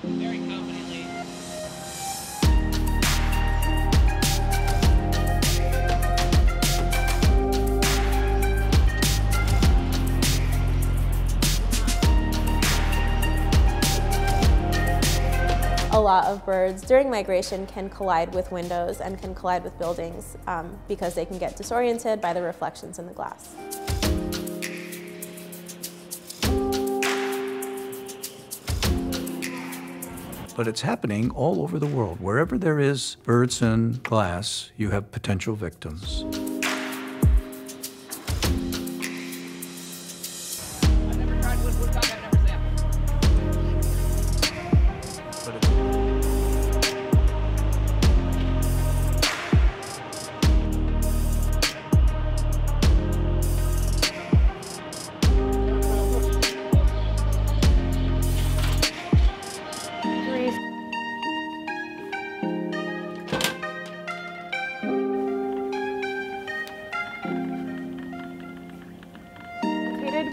Very confidently. A lot of birds during migration can collide with windows and can collide with buildings because they can get disoriented by the reflections in the glass. But it's happening all over the world. Wherever there is birds in glass, you have potential victims. I've never tried woodcock, I've never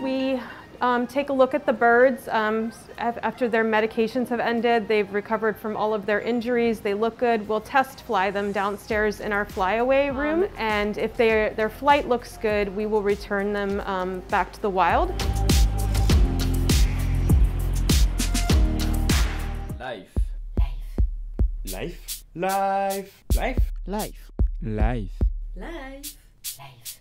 We take a look at the birds after their medications have ended. They've recovered from all of their injuries. They look good. We'll test fly them downstairs in our flyaway room. And if their flight looks good, we will return them back to the wild. Life. Life. Life. Life. Life. Life. Life. Life.